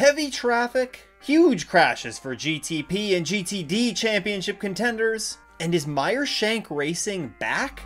heavy traffic, huge crashes for GTP and GTD championship contenders, and is Meyershank Racing back?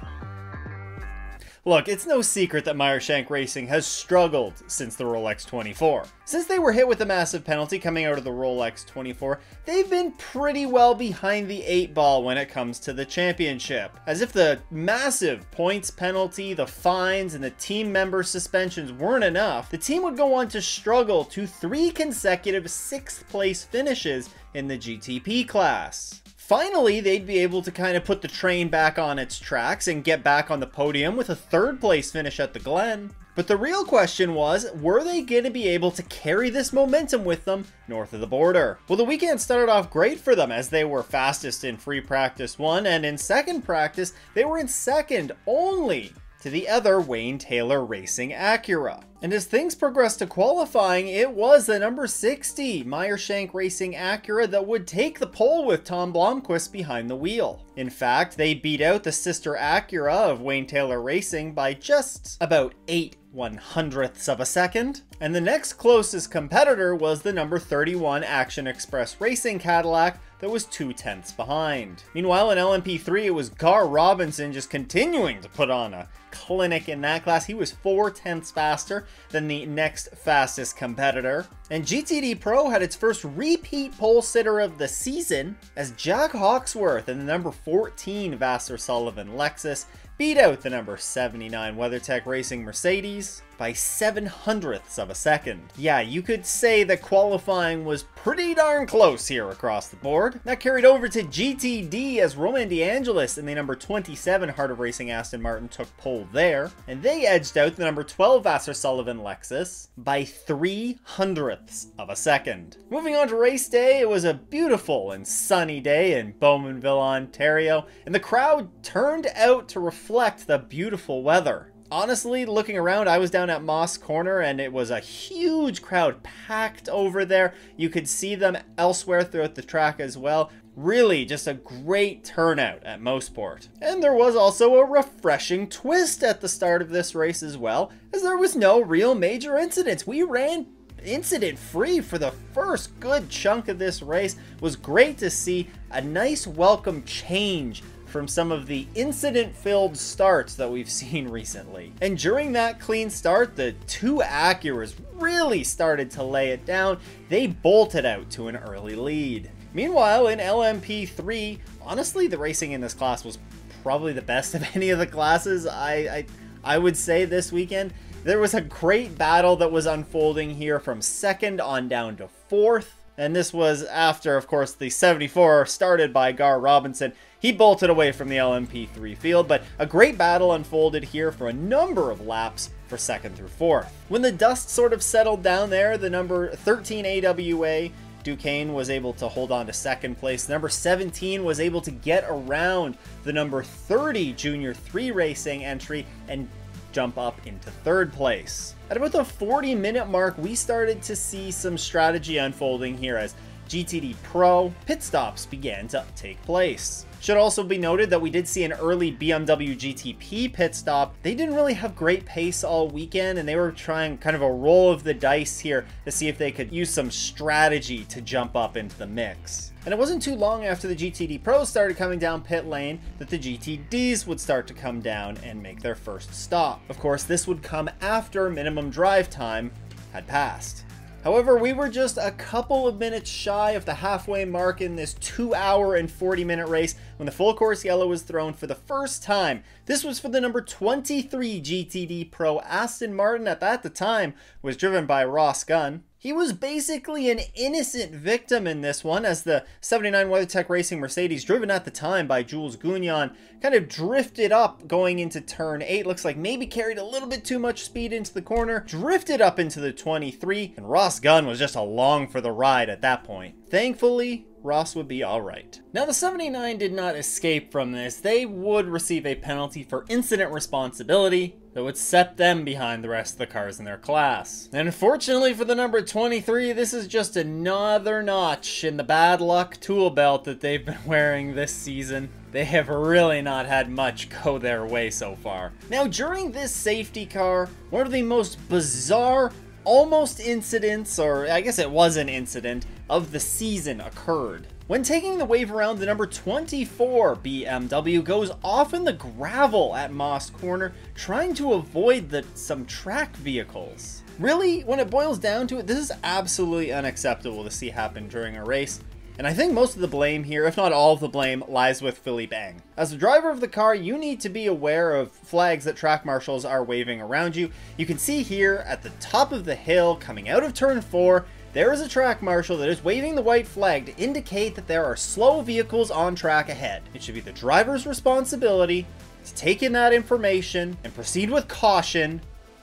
Look, it's no secret that Meyershank Racing has struggled since the Rolex 24. Since they were hit with a massive penalty coming out of the Rolex 24, they've been pretty well behind the 8 ball when it comes to the championship. As if the massive points penalty, the fines, and the team member suspensions weren't enough, the team would go on to struggle to 3 consecutive 6th place finishes in the GTP class. Finally, they'd be able to kind of put the train back on its tracks and get back on the podium with a 3rd place finish at the Glen. But the real question was, were they going to be able to carry this momentum with them north of the border? Well, the weekend started off great for them as they were fastest in free practice 1, and in second practice, they were in second only to the other Wayne Taylor Racing Acura. And as things progressed to qualifying, it was the number 60 Meyershank Racing Acura that would take the pole with Tom Blomqvist behind the wheel. In fact, they beat out the sister Acura of Wayne Taylor Racing by just about 8/100ths of a second. And the next closest competitor was the number 31 Action Express Racing Cadillac that was 2/10ths behind. Meanwhile, in LMP3, it was Gar Robinson just continuing to put on a clinic in that class. He was 4/10ths faster than the next fastest competitor. And GTD Pro had its first repeat pole sitter of the season as Jack Hawksworth and the number 14 Vassar Sullivan Lexus beat out the number 79 WeatherTech Racing Mercedes by 7/100ths of a second. Yeah, you could say that qualifying was pretty darn close here across the board. That carried over to GTD as Roman DeAngelis and the number 27 Heart of Racing Aston Martin took pole there, and they edged out the number 12 Vassar Sullivan Lexus by 3/100ths of a second. Moving on to race day, it was a beautiful and sunny day in Bowmanville, Ontario, and the crowd turned out to reflect the beautiful weather. Honestly, looking around, I was down at Moss Corner and it was a huge crowd packed over there. You could see them elsewhere throughout the track as well. Really just a great turnout at Mosport. And there was also a refreshing twist at the start of this race as well, as there was no real major incidents. We ran incident free for the first good chunk of this race. It was great to see a nice welcome change from some of the incident-filled starts that we've seen recently. And during that clean start, the 2 Acuras really started to lay it down. They bolted out to an early lead. Meanwhile, in LMP3, honestly, the racing in this class was probably the best of any of the classes, I would say, this weekend. There was a great battle that was unfolding here from 2nd on down to 4th. And this was after, of course, the 74 started by Gar Robinson. He bolted away from the LMP3 field, but a great battle unfolded here for a number of laps for 2nd through 4th. When the dust sort of settled down there, the number 13 AWA Duquesne was able to hold on to 2nd place. Number 17 was able to get around the number 30 Junior 3 Racing entry and jump up into 3rd place. At about the 40-minute mark, we started to see some strategy unfolding here as GTD Pro pit stops began to take place. Should also be noted that we did see an early BMW GTP pit stop. They didn't really have great pace all weekend, and they were trying kind of a roll of the dice here to see if they could use some strategy to jump up into the mix. And it wasn't too long after the GTD Pros started coming down pit lane that the GTDs would start to come down and make their first stop. Of course, this would come after minimum drive time had passed. However, we were just a couple of minutes shy of the halfway mark in this 2-hour and 40-minute race when the full course yellow was thrown for the first time. This was for the number 23 GTD Pro Aston Martin. At the time was driven by Ross Gunn. He was basically an innocent victim in this one, as the 79 WeatherTech Racing Mercedes, driven at the time by Jules Gounon, kind of drifted up going into turn 8. Looks like maybe carried a little bit too much speed into the corner, drifted up into the 23, and Ross Gunn was just along for the ride at that point. Thankfully, Ross would be alright. Now, the 79 did not escape from this. They would receive a penalty for incident responsibility that would set them behind the rest of the cars in their class. And unfortunately for the number 23, this is just another notch in the bad luck tool belt that they've been wearing this season. They have really not had much go their way so far. Now, during this safety car, one of the most bizarre, almost incident, or I guess it was an incident, of the season occurred. When taking the wave around, the number 24 BMW goes off in the gravel at Moss Corner, trying to avoid some track vehicles. Really, when it boils down to it, this is absolutely unacceptable to see happen during a race. And I think most of the blame here, if not all of the blame, lies with Philippe Eng. As the driver of the car, you need to be aware of flags that track marshals are waving around you. You can see here at the top of the hill, coming out of turn 4, there is a track marshal that is waving the white flag to indicate that there are slow vehicles on track ahead. It should be the driver's responsibility to take in that information and proceed with caution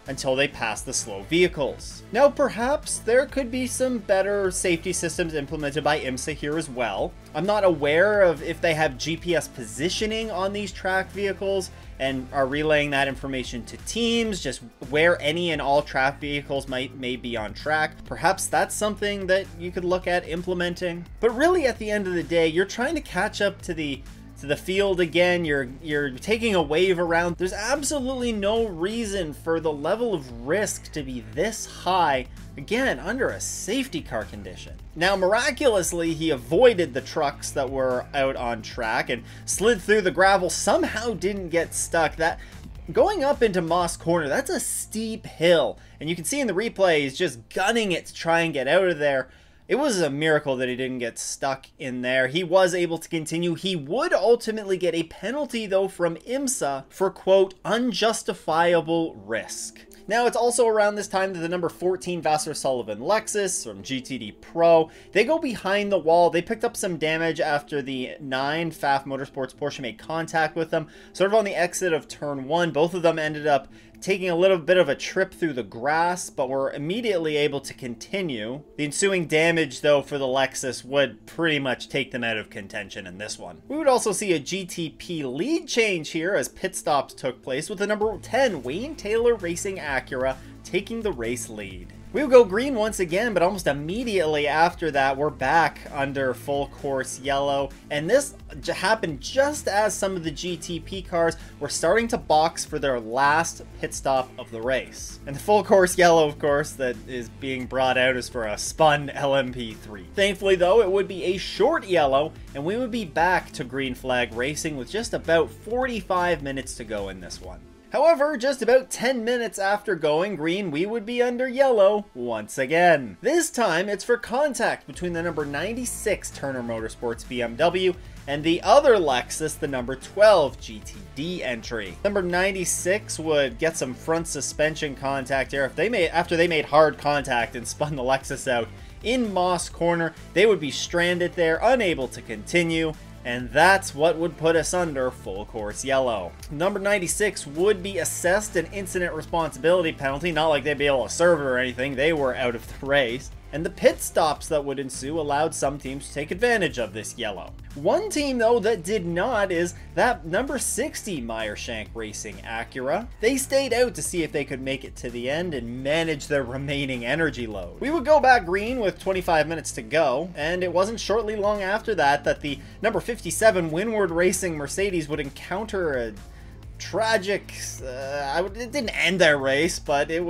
until they pass the slow vehicles. Now, perhaps there could be some better safety systems implemented by Imsa here as well. I'm not aware of if they have GPS positioning on these track vehicles and are relaying that information to teams, just where any and all track vehicles may be on track. Perhaps that's something that you could look at implementing. But really, at the end of the day, you're trying to catch up to the field again. You're taking a wave around. There's absolutely no reason for the level of risk to be this high, again, under a safety car condition. Now, miraculously, he avoided the trucks that were out on track and slid through the gravel, somehow didn't get stuck. That going up into Moss Corner, that's a steep hill, and you can see in the replay he's just gunning it to try and get out of there. It was a miracle that he didn't get stuck in there. He was able to continue. He would ultimately get a penalty, though, from Imsa for, quote, unjustifiable risk. Now, it's also around this time that the number 14 Vassar Sullivan Lexus from GTD Pro, they go behind the wall. They picked up some damage after the 9 Pfaff Motorsports Porsche made contact with them. Sort of on the exit of turn 1, both of them ended up taking a little bit of a trip through the grass, but were immediately able to continue. The ensuing damage, though, for the Lexus would pretty much take them out of contention in this one. We would also see a GTP lead change here as pit stops took place, with the number 10 Wayne Taylor Racing Acura taking the race lead. We would go green once again, but almost immediately after that, we're back under full course yellow. And this happened just as some of the GTP cars were starting to box for their last pit stop of the race. And the full course yellow, of course, that is being brought out is for a spun LMP3. Thankfully, though, it would be a short yellow, and we would be back to green flag racing with just about 45 minutes to go in this one. However, just about 10 minutes after going green, we would be under yellow once again. This time, it's for contact between the number 96 Turner Motorsports BMW and the other Lexus, the number 12 GTD entry. Number 96 would get some front suspension contact here. After they made hard contact and spun the Lexus out in Moss Corner, they would be stranded there, unable to continue. And that's what would put us under full course yellow. Number 96 would be assessed an incident responsibility penalty, not like they'd be able to serve it or anything, they were out of the race. And the pit stops that would ensue allowed some teams to take advantage of this yellow. One team, though, that did not is that number 60 Meyer Shank Racing Acura. They stayed out to see if they could make it to the end and manage their remaining energy load. We would go back green with 25 minutes to go, and it wasn't shortly long after that that the number 57 Windward Racing Mercedes would encounter a tragic, it didn't end their race, but it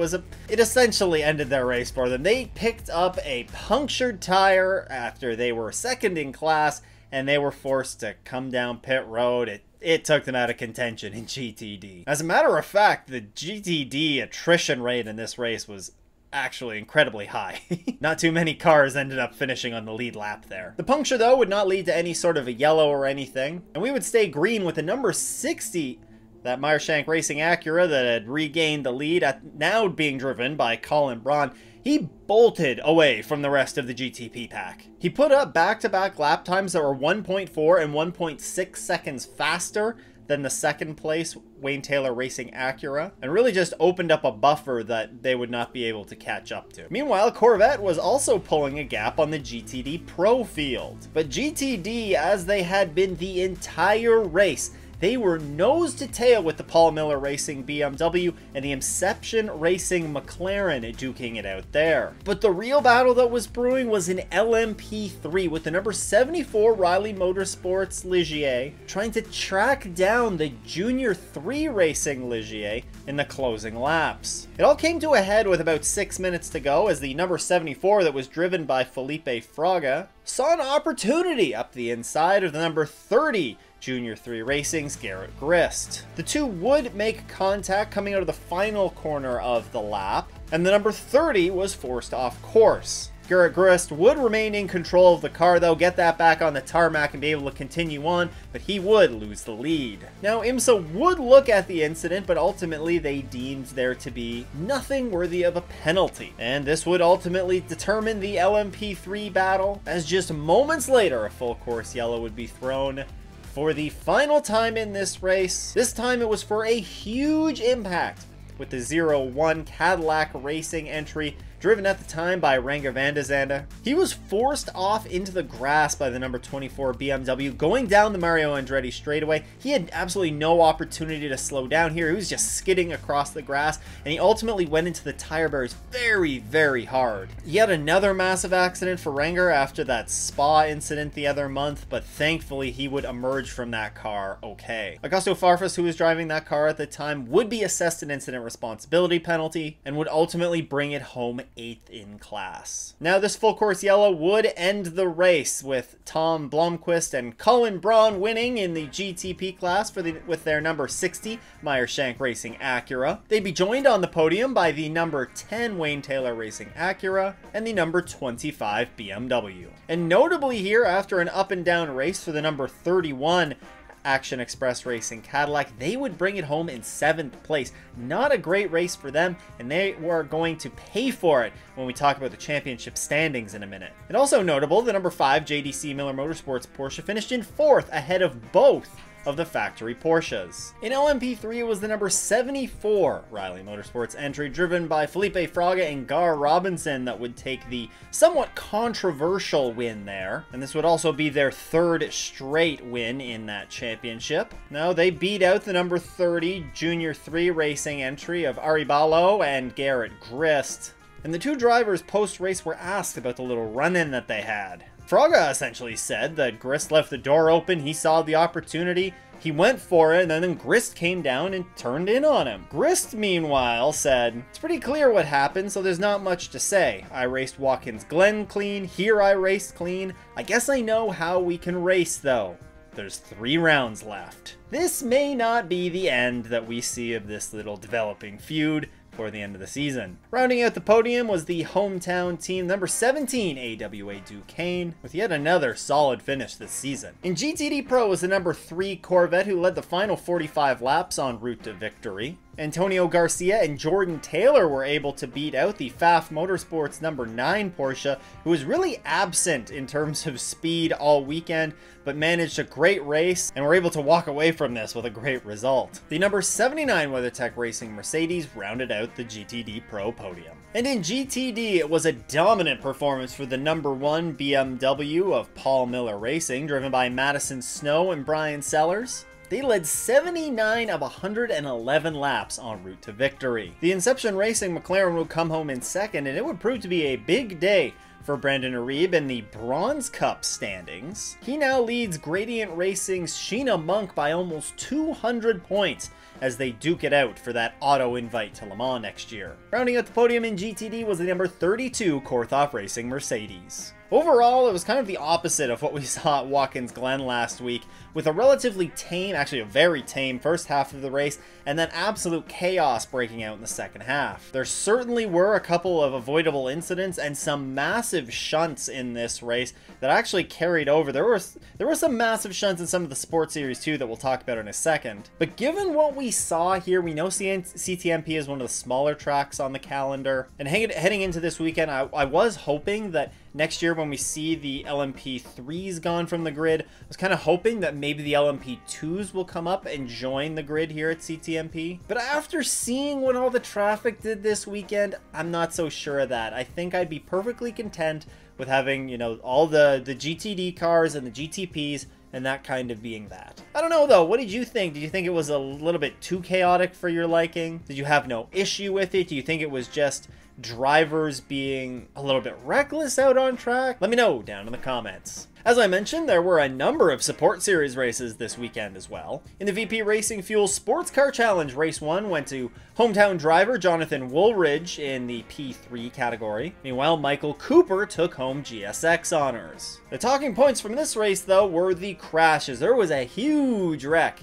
essentially ended their race for them. They picked up a punctured tire after they were second in class, and they were forced to come down pit road. It took them out of contention in GTD. As a matter of fact, the GTD attrition rate in this race was actually incredibly high. Not too many cars ended up finishing on the lead lap there. The puncture, though, would not lead to any sort of a yellow or anything, and we would stay green with the number 60 that Meyer Shank Racing Acura that had regained the lead, now being driven by Colin Braun. He bolted away from the rest of the GTP pack. He put up back-to-back lap times that were 1.4 and 1.6 seconds faster than the second place Wayne Taylor Racing Acura, and really just opened up a buffer that they would not be able to catch up to. Meanwhile, Corvette was also pulling a gap on the GTD Pro field. But GTD, as they had been the entire race, they were nose to tail with the Paul Miller Racing BMW and the Inception Racing McLaren duking it out there. But the real battle that was brewing was in LMP3 with the number 74 Riley Motorsports Ligier trying to track down the Junior 3 Racing Ligier in the closing laps. It all came to a head with about 6 minutes to go as the number 74 that was driven by Felipe Fraga saw an opportunity up the inside of the number 30 Junior 3 Racing's Garrett Grist. The two would make contact coming out of the final corner of the lap, and the number 30 was forced off course. Garrett Grist would remain in control of the car though, get that back on the tarmac and be able to continue on, but he would lose the lead. Now Imsa would look at the incident, but ultimately they deemed there to be nothing worthy of a penalty. And this would ultimately determine the LMP3 battle, as just moments later a full course yellow would be thrown for the final time in this race. This time it was for a huge impact with the 01 Cadillac Racing entry, driven at the time by Renger van de Zande. He was forced off into the grass by the number 24 BMW, going down the Mario Andretti straightaway. He had absolutely no opportunity to slow down here. He was just skidding across the grass, and he ultimately went into the tire barriers very, very hard. Yet another massive accident for Renger after that Spa incident the other month, but thankfully he would emerge from that car okay. Augusto Farfus, who was driving that car at the time, would be assessed an incident responsibility penalty and would ultimately bring it home 8th in class. Now this full course yellow would end the race with Tom Blomqvist and Colin Braun winning in the GTP class with their number 60 Meyer Shank Racing Acura. They'd be joined on the podium by the number 10 Wayne Taylor Racing Acura and the number 25 BMW. And notably here, after an up and down race for the number 31 Action Express Racing Cadillac, they would bring it home in 7th place. Not a great race for them, and they were going to pay for it when we talk about the championship standings in a minute. And also notable, the number 5 JDC Miller Motorsports Porsche finished in 4th ahead of both of the factory Porsches. In LMP3, it was the number 74 Riley Motorsports entry, driven by Felipe Fraga and Gar Robinson, that would take the somewhat controversial win there. And this would also be their 3rd straight win in that championship. Now, they beat out the number 30 Junior 3 Racing entry of Ari Balo and Garrett Grist. And the two drivers post-race were asked about the little run-in that they had. Fraga essentially said that Grist left the door open, he saw the opportunity, he went for it, and then Grist came down and turned in on him. Grist, meanwhile, said, "It's pretty clear what happened, so there's not much to say. I raced Watkins Glen clean, here I raced clean. I guess I know how we can race, though. There's 3 rounds left." This may not be the end that we see of this little developing feud for the end of the season. Rounding out the podium was the hometown team, number 17 AWA Duquesne, with yet another solid finish this season. In GTD Pro was the number 3 Corvette, who led the final 45 laps en route to victory. Antonio Garcia and Jordan Taylor were able to beat out the Pfaff Motorsports number 9 Porsche, who was really absent in terms of speed all weekend, but managed a great race and were able to walk away from this with a great result. The number 79 WeatherTech Racing Mercedes rounded out the GTD Pro podium. And in GTD, it was a dominant performance for the number 1 BMW of Paul Miller Racing, driven by Madison Snow and Brian Sellers. They led 79 of 111 laps en route to victory. The Inception Racing McLaren would come home in 2nd, and it would prove to be a big day for Brandon Aribe in the Bronze Cup standings. He now leads Gradient Racing's Sheena Monk by almost 200 points as they duke it out for that auto invite to Le Mans next year. Rounding out the podium in GTD was the number 32 Korthoff Racing Mercedes. Overall, it was kind of the opposite of what we saw at Watkins Glen last week, with a relatively tame, actually a very tame first half of the race, and then absolute chaos breaking out in the second half. There certainly were a couple of avoidable incidents and some massive shunts in this race that actually carried over. There were some massive shunts in some of the Sport Series too that we'll talk about in a second. But given what we saw here, we know CTMP is one of the smaller tracks on the calendar, and heading into this weekend, I was hoping that next year when we see the LMP3s gone from the grid, I was kind of hoping that maybe the LMP2s will come up and join the grid here at CTMP. But after seeing what all the traffic did this weekend, I'm not so sure of that. I think I'd be perfectly content with having, you know, all the GTD cars and the GTPs and that kind of being that. I don't know though, what did you think? Did you think it was a little bit too chaotic for your liking? Did you have no issue with it? Do you think it was just drivers being a little bit reckless out on track? Let me know down in the comments. As I mentioned, there were a number of support series races this weekend as well. In the VP Racing Fuel Sports Car Challenge, race 1 went to hometown driver Jonathan Woolridge in the P3 category. Meanwhile, Michael Cooper took home GSX honors. The talking points from this race, though, were the crashes. There was a huge wreck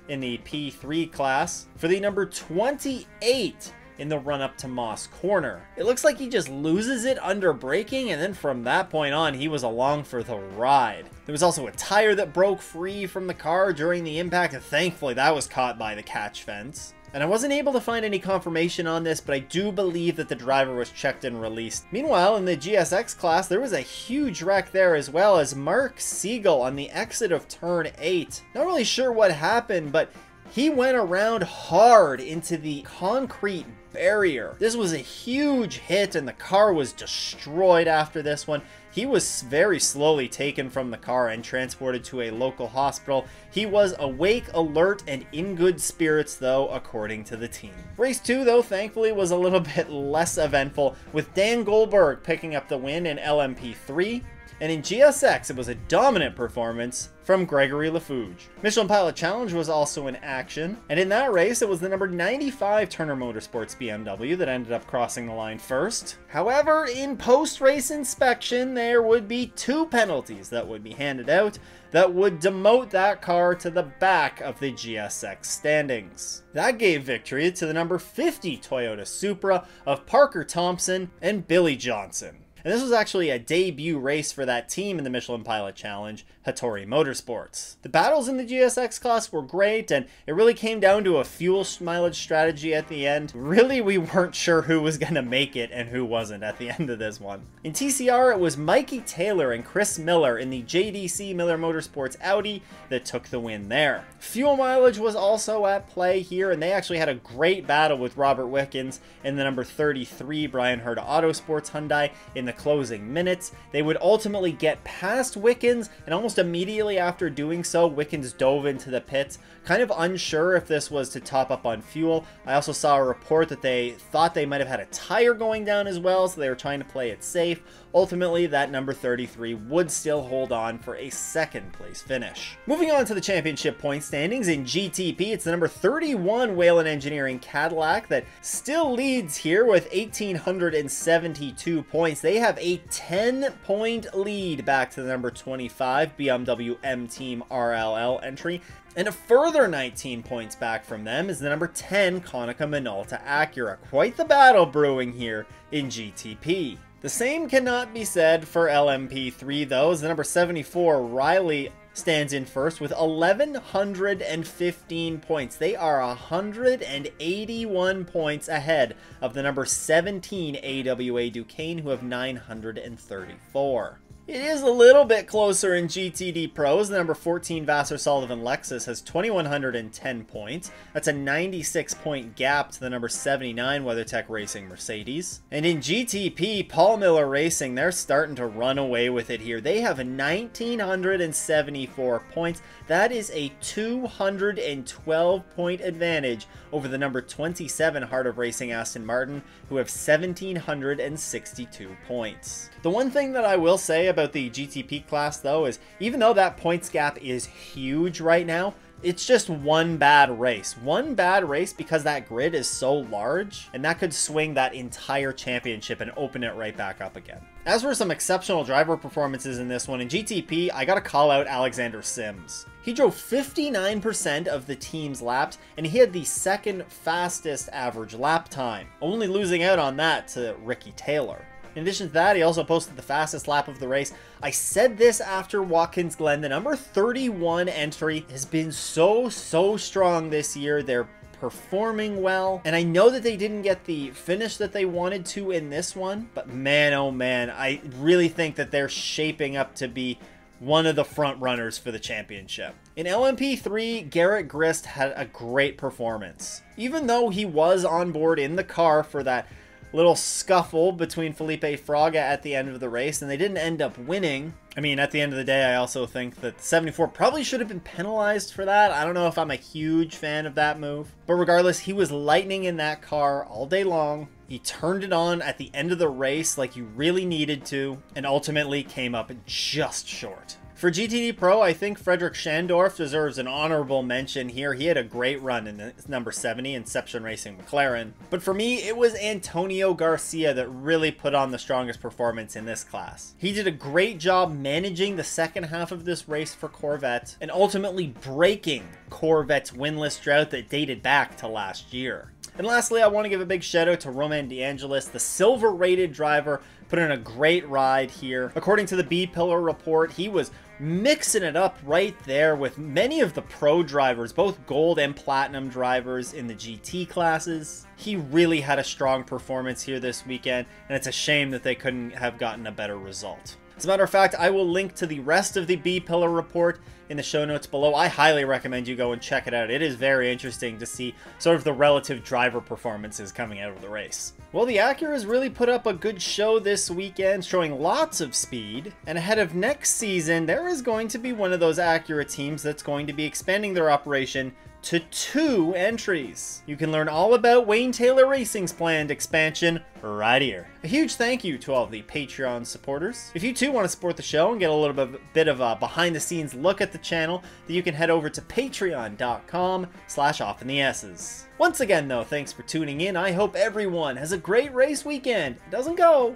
in the P3 class for the number 28 in the run-up to Moss Corner. It looks like he just loses it under braking, and then from that point on, he was along for the ride. There was also a tire that broke free from the car during the impact, and thankfully that was caught by the catch fence. And I wasn't able to find any confirmation on this, but I do believe that the driver was checked and released. Meanwhile, in the GSX class, there was a huge wreck there as well, as Mark Siegel on the exit of turn 8. Not really sure what happened, but he went around hard into the concrete barrier. This was a huge hit and the car was destroyed after this one. He was very slowly taken from the car and transported to a local hospital. He was awake, alert, and in good spirits though, according to the team. Race 2 though, thankfully was a little bit less eventful, with Dan Goldberg picking up the win in LMP3. And in GSX, it was a dominant performance from Gregory Lafuge. Michelin Pilot Challenge was also in action, and in that race, it was the number 95 Turner Motorsports BMW that ended up crossing the line first. However, in post-race inspection, there would be 2 penalties that would be handed out that would demote that car to the back of the GSX standings. That gave victory to the number 50 Toyota Supra of Parker Thompson and Billy Johnson. And this was actually a debut race for that team in the Michelin Pilot Challenge, Hattori Motorsports. The battles in the GSX class were great, and it really came down to a fuel mileage strategy at the end. Really, we weren't sure who was going to make it and who wasn't at the end of this one. In TCR, it was Mikey Taylor and Chris Miller in the JDC Miller Motorsports Audi that took the win there. Fuel mileage was also at play here, and they actually had a great battle with Robert Wickens in the number 33 Brian Herta Autosports Hyundai in the closing minutes. They would ultimately get past Wickens, and almost immediately after doing so, Wickens dove into the pits, kind of unsure if this was to top up on fuel. I also saw a report that they thought they might have had a tire going down as well, so they were trying to play it safe. Ultimately, that number 33 would still hold on for a second place finish. Moving on to the championship point standings in GTP, it's the number 31 Whelen Engineering Cadillac that still leads here with 1,872 points. They have a 10-point lead back to the number 25 BMW M Team RLL entry. And a further 19 points back from them is the number 10 Konica Minolta Acura. Quite the battle brewing here in GTP. The same cannot be said for LMP3 though, as the number 74 Riley stands in first with 1,115 points. They are 181 points ahead of the number 17 AWA Duquesne, who have 934. It is a little bit closer in GTD Pros. The number 14 Vassar Sullivan Lexus has 2,110 points. That's a 96-point gap to the number 79 WeatherTech Racing Mercedes. And in GTP, Paul Miller Racing, they're starting to run away with it here. They have 1,974 points. That is a 212-point advantage over the number 27 Heart of Racing Aston Martin, who have 1,762 points. The one thing that I will say about the GTP class though is, even though that points gap is huge right now, it's just one bad race. One bad race because that grid is so large, and that could swing that entire championship and open it right back up again. As for some exceptional driver performances in this one, in GTP, I gotta call out Alexander Sims. He drove 59% of the team's laps, and he had the second fastest average lap time, only losing out on that to Ricky Taylor. In addition to that, he also posted the fastest lap of the race. I said this after Watkins Glen. The number 31 entry has been so strong this year. They're performing well, and I know that they didn't get the finish that they wanted to in this one, but man, oh man, I really think that they're shaping up to be one of the front runners for the championship. In LMP3, Garrett Grist had a great performance. Even though he was on board in the car for that little scuffle between Felipe Fraga at the end of the race, and they didn't end up winning. I mean, at the end of the day, I also think that the 74 probably should have been penalized for that. I don't know if I'm a huge fan of that move. But regardless, he was lightning in that car all day long. He turned it on at the end of the race like you really needed to, and ultimately came up just short. For GTD Pro, I think Frederick Schandorf deserves an honorable mention here. He had a great run in the number 70 Inception Racing McLaren. But for me, it was Antonio Garcia that really put on the strongest performance in this class. He did a great job managing the second half of this race for Corvette, and ultimately breaking Corvette's winless drought that dated back to last year. And lastly, I want to give a big shout out to Roman DeAngelis, the silver rated driver, put in a great ride here. According to the B-Pillar report, he was mixing it up right there with many of the pro drivers, both gold and platinum drivers in the GT classes. He really had a strong performance here this weekend, and it's a shame that they couldn't have gotten a better result. As a matter of fact, I will link to the rest of the B-Pillar report in the show notes below. I highly recommend you go and check it out. It is very interesting to see sort of the relative driver performances coming out of the race. Well, the Acuras really put up a good show this weekend, showing lots of speed. And ahead of next season, there is going to be one of those Acura teams that's going to be expanding their operation to 2 entries. You can learn all about Wayne Taylor Racing's planned expansion right here. A huge thank you to all of the Patreon supporters. If you too want to support the show and get a little bit of a behind the scenes look at the channel, then you can head over to patreon.com/OffInTheS's. Once again though, thanks for tuning in. I hope everyone has a great race weekend. It doesn't go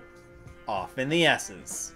off in the S's.